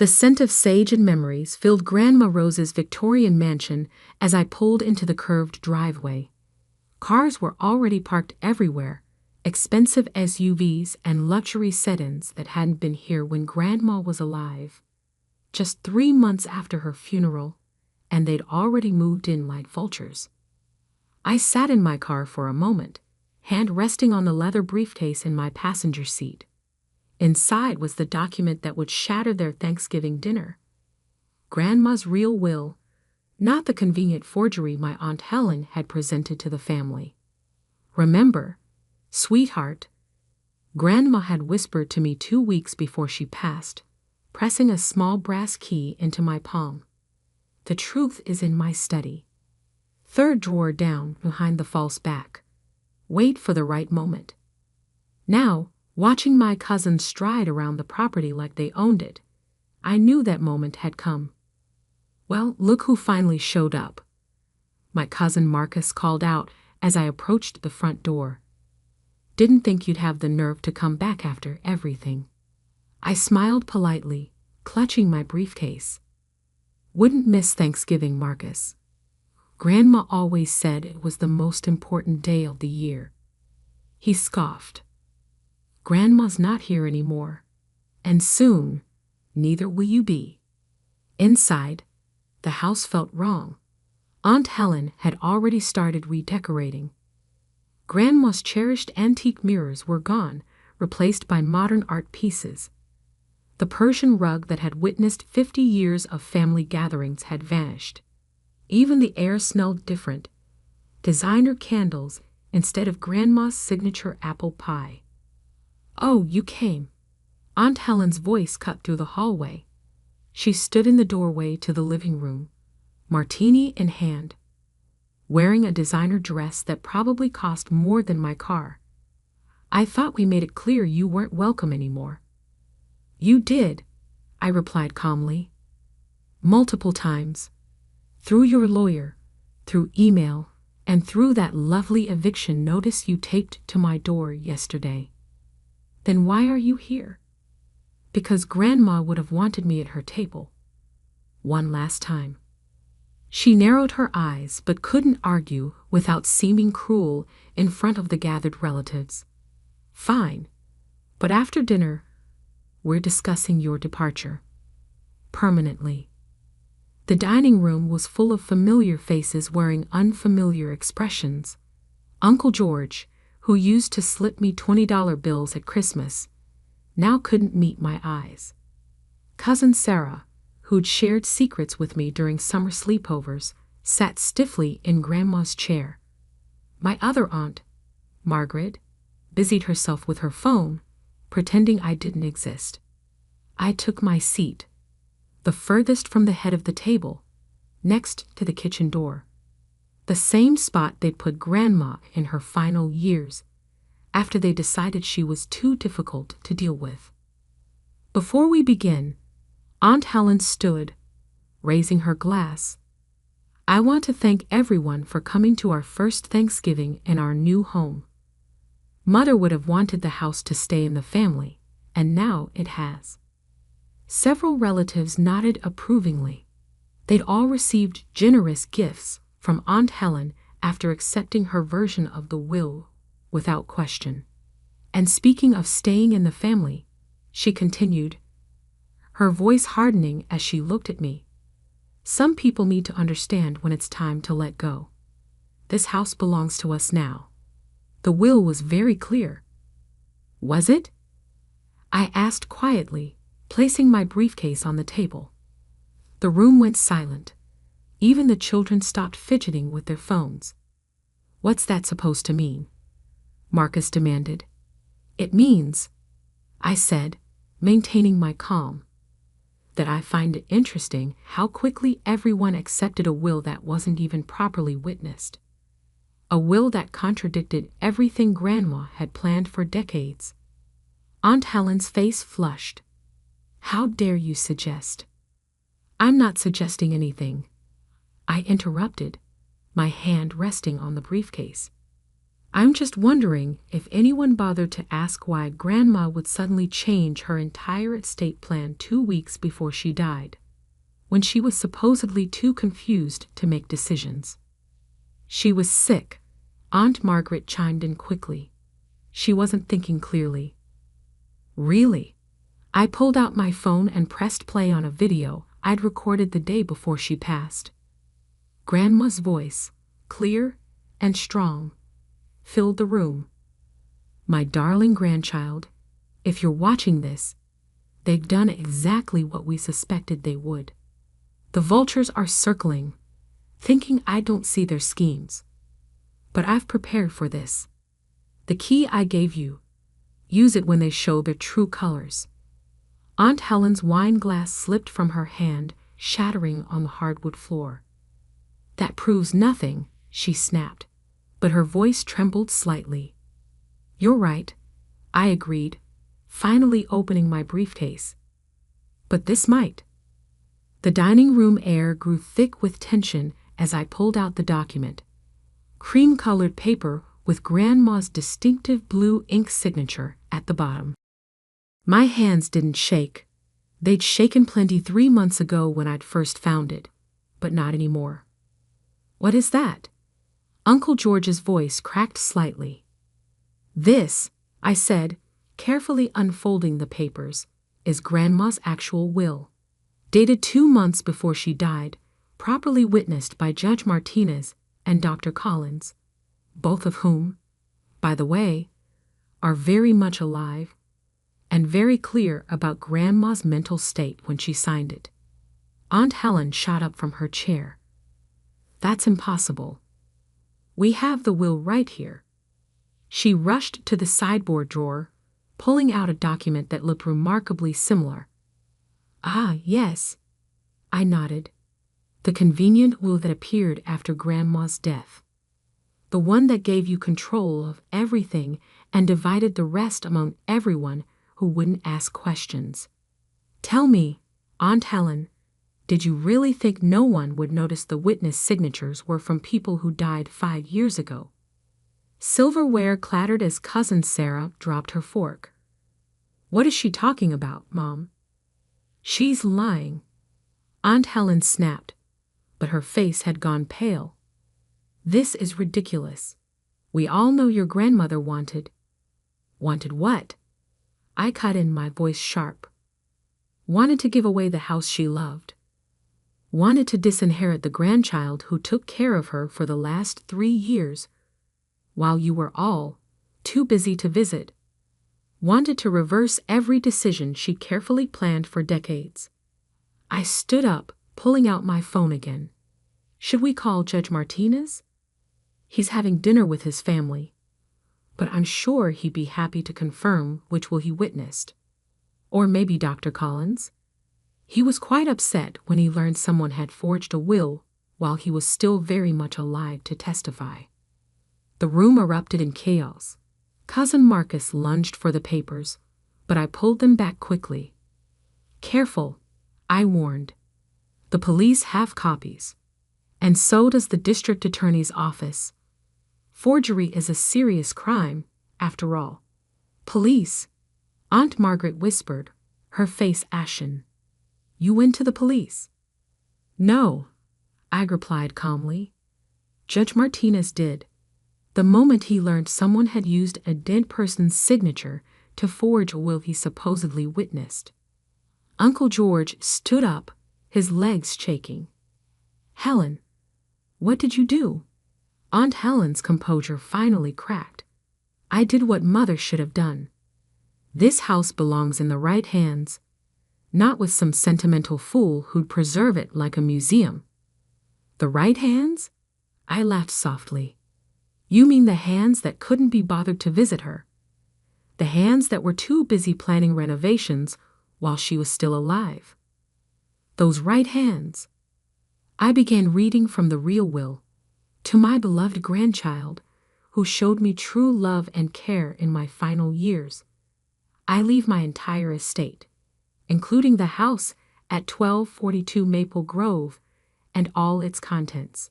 The scent of sage and memories filled Grandma Rose's Victorian mansion as I pulled into the curved driveway. Cars were already parked everywhere, expensive SUVs and luxury sedans that hadn't been here when Grandma was alive. Just 3 months after her funeral, and they'd already moved in like vultures. I sat in my car for a moment, hand resting on the leather briefcase in my passenger seat. Inside was the document that would shatter their Thanksgiving dinner. Grandma's real will, not the convenient forgery my Aunt Helen had presented to the family. Remember, sweetheart, Grandma had whispered to me 2 weeks before she passed, pressing a small brass key into my palm. The truth is in my study. 3rd drawer down behind the false back. Wait for the right moment. Now, watching my cousins stride around the property like they owned it, I knew that moment had come. Well, look who finally showed up. My cousin Marcus called out as I approached the front door. Didn't think you'd have the nerve to come back after everything. I smiled politely, clutching my briefcase. Wouldn't miss Thanksgiving, Marcus. Grandma always said it was the most important day of the year. He scoffed. Grandma's not here anymore, and soon, neither will you be. Inside, the house felt wrong. Aunt Helen had already started redecorating. Grandma's cherished antique mirrors were gone, replaced by modern art pieces. The Persian rug that had witnessed 50 years of family gatherings had vanished. Even the air smelled different. Designer candles instead of Grandma's signature apple pie. Oh, you came. Aunt Helen's voice cut through the hallway. She stood in the doorway to the living room, martini in hand, wearing a designer dress that probably cost more than my car. I thought we made it clear you weren't welcome anymore. You did, I replied calmly. Multiple times. Through your lawyer, through email, and through that lovely eviction notice you taped to my door yesterday. Then why are you here? Because Grandma would have wanted me at her table. One last time. She narrowed her eyes but couldn't argue without seeming cruel in front of the gathered relatives. Fine, but after dinner, we're discussing your departure. Permanently. The dining room was full of familiar faces wearing unfamiliar expressions. Uncle George, who used to slip me $20 bills at Christmas, now couldn't meet my eyes. Cousin Sarah, who'd shared secrets with me during summer sleepovers, sat stiffly in Grandma's chair. My other aunt, Margaret, busied herself with her phone, pretending I didn't exist. I took my seat, the furthest from the head of the table, next to the kitchen door. The same spot they'd put Grandma in her final years, after they decided she was too difficult to deal with. Before we begin, Aunt Helen stood, raising her glass. I want to thank everyone for coming to our first Thanksgiving in our new home. Mother would have wanted the house to stay in the family, and now it has. Several relatives nodded approvingly. They'd all received generous gifts from Aunt Helen after accepting her version of the will without question. And speaking of staying in the family, she continued, her voice hardening as she looked at me. Some people need to understand when it's time to let go. This house belongs to us now. The will was very clear. Was it? I asked quietly, placing my briefcase on the table. The room went silent. Even the children stopped fidgeting with their phones. What's that supposed to mean? Marcus demanded. It means, I said, maintaining my calm, that I find it interesting how quickly everyone accepted a will that wasn't even properly witnessed. A will that contradicted everything Grandma had planned for decades. Aunt Helen's face flushed. How dare you suggest? I'm not suggesting anything. I interrupted, my hand resting on the briefcase. I'm just wondering if anyone bothered to ask why Grandma would suddenly change her entire estate plan 2 weeks before she died, when she was supposedly too confused to make decisions. She was sick, Aunt Margaret chimed in quickly. She wasn't thinking clearly. Really? I pulled out my phone and pressed play on a video I'd recorded the day before she passed. Grandma's voice, clear and strong, filled the room. My darling grandchild, if you're watching this, they've done exactly what we suspected they would. The vultures are circling, thinking I don't see their schemes. But I've prepared for this. The key I gave you, use it when they show their true colors. Aunt Helen's wine glass slipped from her hand, shattering on the hardwood floor. That proves nothing, she snapped, but her voice trembled slightly. You're right, I agreed, finally opening my briefcase. But this might. The dining room air grew thick with tension as I pulled out the document. Cream-colored paper with Grandma's distinctive blue ink signature at the bottom. My hands didn't shake. They'd shaken plenty 3 months ago when I'd first found it, but not anymore. What is that? Uncle George's voice cracked slightly. This, I said, carefully unfolding the papers, is Grandma's actual will. Dated 2 months before she died, properly witnessed by Judge Martinez and Dr. Collins, both of whom, by the way, are very much alive and very clear about Grandma's mental state when she signed it. Aunt Helen shot up from her chair. That's impossible. We have the will right here. She rushed to the sideboard drawer, pulling out a document that looked remarkably similar. Ah, yes. I nodded. The convenient will that appeared after Grandma's death. The one that gave you control of everything and divided the rest among everyone who wouldn't ask questions. Tell me, Aunt Helen, did you really think no one would notice the witness signatures were from people who died 5 years ago? Silverware clattered as Cousin Sarah dropped her fork. What is she talking about, Mom? She's lying. Aunt Helen snapped, but her face had gone pale. This is ridiculous. We all know your grandmother wanted. Wanted what? I cut in, my voice sharp. Wanted to give away the house she loved. Wanted to disinherit the grandchild who took care of her for the last 3 years, while you were all too busy to visit. Wanted to reverse every decision she carefully planned for decades. I stood up, pulling out my phone again. Should we call Judge Martinez? He's having dinner with his family, but I'm sure he'd be happy to confirm which will he witnessed. Or maybe Dr. Collins. He was quite upset when he learned someone had forged a will while he was still very much alive to testify. The room erupted in chaos. Cousin Marcus lunged for the papers, but I pulled them back quickly. Careful, I warned. The police have copies, and so does the district attorney's office. Forgery is a serious crime, after all. Police, Aunt Margaret whispered, her face ashen. You went to the police? No, I replied calmly. Judge Martinez did. The moment he learned someone had used a dead person's signature to forge a will he supposedly witnessed. Uncle George stood up, his legs shaking. Helen, what did you do? Aunt Helen's composure finally cracked. I did what Mother should have done. This house belongs in the right hands, not with some sentimental fool who'd preserve it like a museum. The right hands? I laughed softly. You mean the hands that couldn't be bothered to visit her? The hands that were too busy planning renovations while she was still alive? Those right hands. I began reading from the real will. To my beloved grandchild, who showed me true love and care in my final years. I leave my entire estate, including the house at 1242 Maple Grove and all its contents.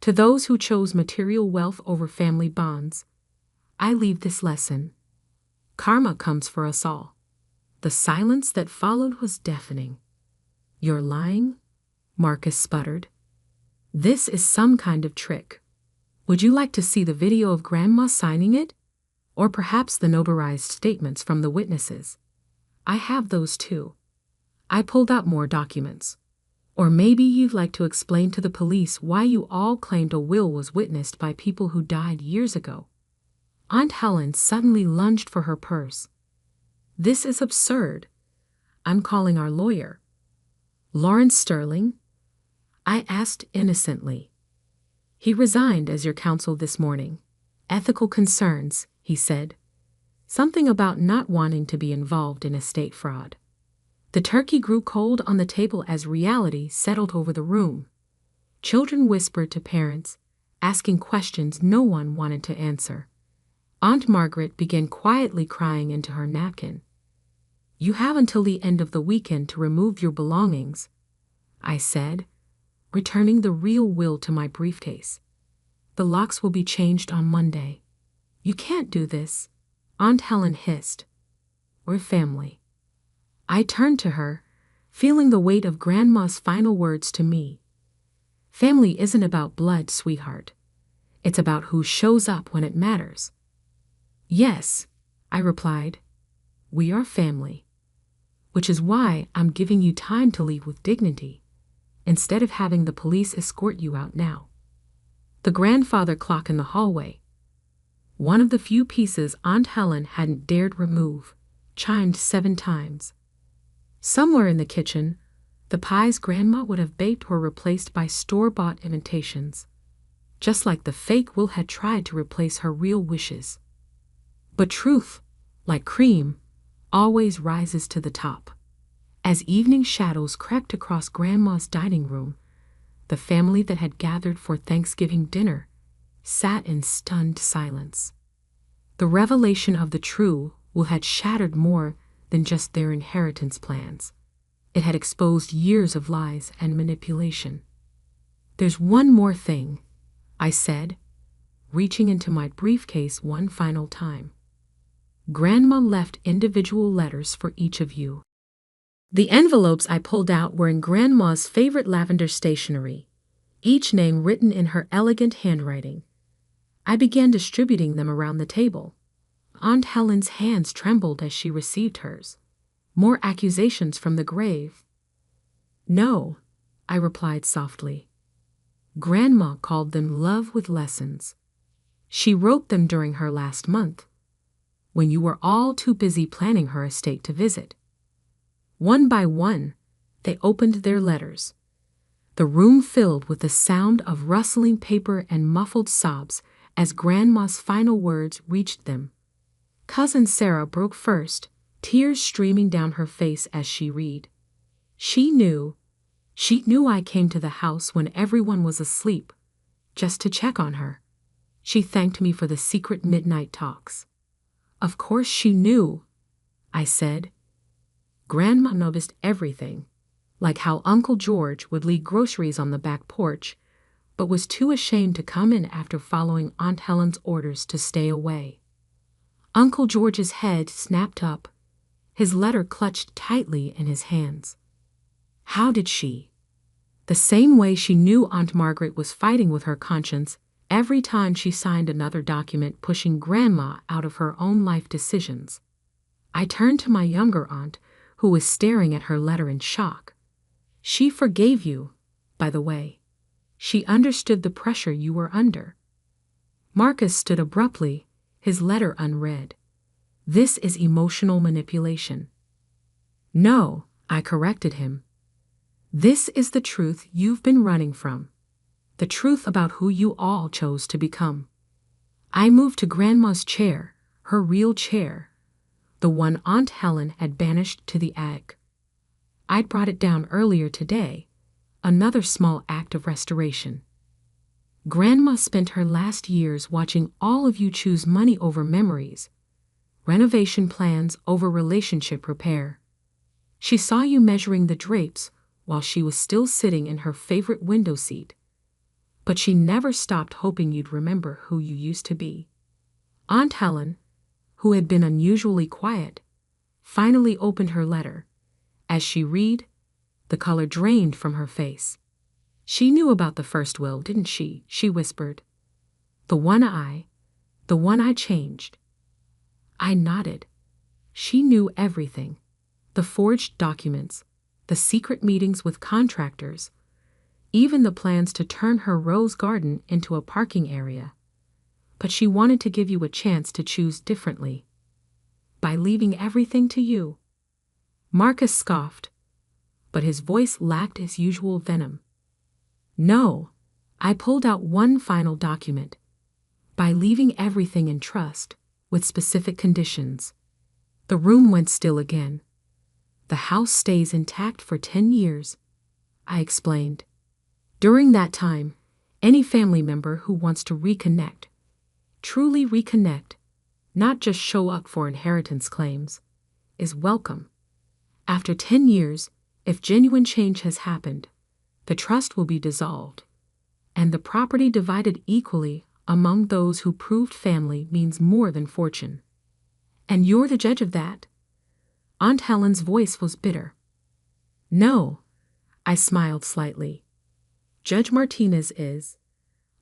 To those who chose material wealth over family bonds, I leave this lesson. Karma comes for us all. The silence that followed was deafening. You're lying? Marcus sputtered. This is some kind of trick. Would you like to see the video of Grandma signing it? Or perhaps the notarized statements from the witnesses? I have those too. I pulled out more documents. Or maybe you'd like to explain to the police why you all claimed a will was witnessed by people who died years ago. Aunt Helen suddenly lunged for her purse. This is absurd. I'm calling our lawyer. Lawrence Sterling? I asked innocently. He resigned as your counsel this morning. Ethical concerns, he said. Something about not wanting to be involved in estate fraud. The turkey grew cold on the table as reality settled over the room. Children whispered to parents, asking questions no one wanted to answer. Aunt Margaret began quietly crying into her napkin. You have until the end of the weekend to remove your belongings, I said, returning the real will to my briefcase. The locks will be changed on Monday. You can't do this, Aunt Helen hissed. We're family. I turned to her, feeling the weight of Grandma's final words to me. Family isn't about blood, sweetheart. It's about who shows up when it matters. Yes, I replied. We are family. Which is why I'm giving you time to leave with dignity, instead of having the police escort you out now. The grandfather clock in the hallway, one of the few pieces Aunt Helen hadn't dared remove, chimed 7 times. Somewhere in the kitchen, the pies Grandma would have baked were replaced by store-bought imitations, just like the fake Will had tried to replace her real wishes. But truth, like cream, always rises to the top. As evening shadows crept across Grandma's dining room, the family that had gathered for Thanksgiving dinner sat in stunned silence. The revelation of the true Will had shattered more than just their inheritance plans. It had exposed years of lies and manipulation. There's one more thing, I said, reaching into my briefcase one final time. Grandma left individual letters for each of you. The envelopes I pulled out were in Grandma's favorite lavender stationery, each name written in her elegant handwriting. I began distributing them around the table. Aunt Helen's hands trembled as she received hers. More accusations from the grave. No, I replied softly. Grandma called them love with lessons. She wrote them during her last month, when you were all too busy planning her estate to visit. One by one, they opened their letters. The room filled with the sound of rustling paper and muffled sobs as Grandma's final words reached them. Cousin Sarah broke first, tears streaming down her face as she read. She knew I came to the house when everyone was asleep, just to check on her. She thanked me for the secret midnight talks. Of course she knew, I said. Grandma noticed everything, like how Uncle George would leave groceries on the back porch, but was too ashamed to come in after following Aunt Helen's orders to stay away. Uncle George's head snapped up, his letter clutched tightly in his hands. How did she? The same way she knew Aunt Margaret was fighting with her conscience every time she signed another document pushing Grandma out of her own life decisions. I turned to my younger aunt, who was staring at her letter in shock. She forgave you, by the way. She understood the pressure you were under. Marcus stood abruptly, his letter unread. This is emotional manipulation. No, I corrected him. This is the truth you've been running from. The truth about who you all chose to become. I moved to Grandma's chair, her real chair, the one Aunt Helen had banished to the attic. I'd brought it down earlier today, another small act of restoration. Grandma spent her last years watching all of you choose money over memories, renovation plans over relationship repair. She saw you measuring the drapes while she was still sitting in her favorite window seat, but she never stopped hoping you'd remember who you used to be. Aunt Helen, who had been unusually quiet, finally opened her letter. As she read, the color drained from her face. "She knew about the first will, didn't she?" she whispered. The one I changed." I nodded. She knew everything. The forged documents, the secret meetings with contractors, even the plans to turn her rose garden into a parking area. But she wanted to give you a chance to choose differently. By leaving everything to you. Marcus scoffed, but his voice lacked his usual venom. "No," I pulled out one final document. "By leaving everything in trust, with specific conditions." The room went still again. "The house stays intact for 10 years, I explained. "During that time, any family member who wants to reconnect, truly reconnect, not just show up for inheritance claims, is welcome. After 10 years, if genuine change has happened, the trust will be dissolved, and the property divided equally among those who proved family means more than fortune. And you're the judge of that?" Aunt Helen's voice was bitter. "No," I smiled slightly. "Judge Martinez is,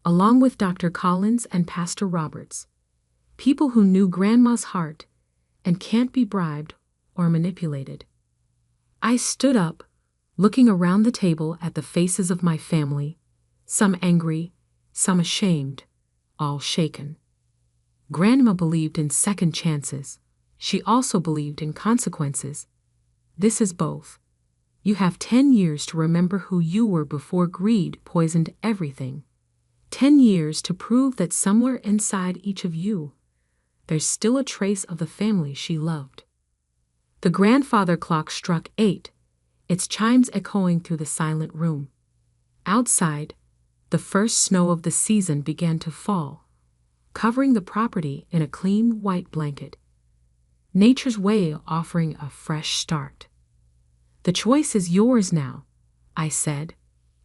along with Dr. Collins and Pastor Roberts, people who knew Grandma's heart and can't be bribed or manipulated." I stood up, looking around the table at the faces of my family, some angry, some ashamed, all shaken. Grandma believed in second chances. She also believed in consequences. This is both. You have 10 years to remember who you were before greed poisoned everything. 10 years to prove that somewhere inside each of you, there's still a trace of the family she loved. The grandfather clock struck 8, its chimes echoing through the silent room. Outside, the first snow of the season began to fall, covering the property in a clean white blanket. Nature's way offering a fresh start. "The choice is yours now," I said,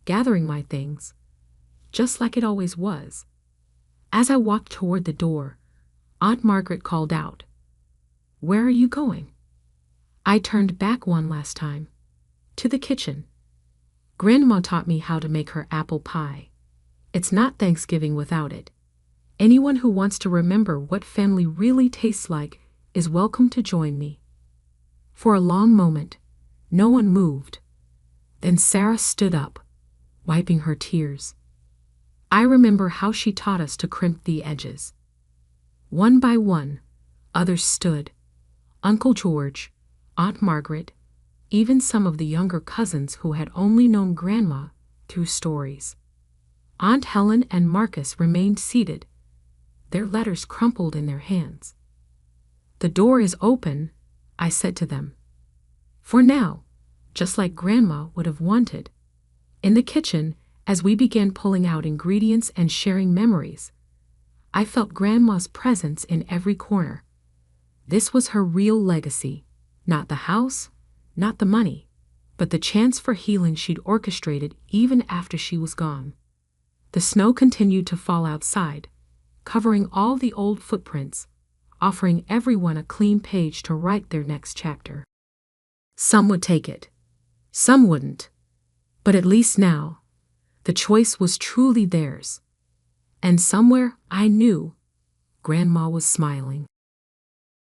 gathering my things, just like it always was. As I walked toward the door, Aunt Margaret called out, "Where are you going?" I turned back one last time. "To the kitchen. Grandma taught me how to make her apple pie. It's not Thanksgiving without it. Anyone who wants to remember what family really tastes like is welcome to join me." For a long moment, no one moved. Then Sarah stood up, wiping her tears. I remember how she taught us to crimp the edges. One by one, others stood. Uncle George, Aunt Margaret, even some of the younger cousins who had only known Grandma through stories. Aunt Helen and Marcus remained seated, their letters crumpled in their hands. "The door is open," I said to them. "For now, just like Grandma would have wanted." In the kitchen, as we began pulling out ingredients and sharing memories, I felt Grandma's presence in every corner. This was her real legacy, not the house, not the money, but the chance for healing she'd orchestrated even after she was gone. The snow continued to fall outside, covering all the old footprints, offering everyone a clean page to write their next chapter. Some would take it, some wouldn't, but at least now, the choice was truly theirs. And somewhere I knew Grandma was smiling.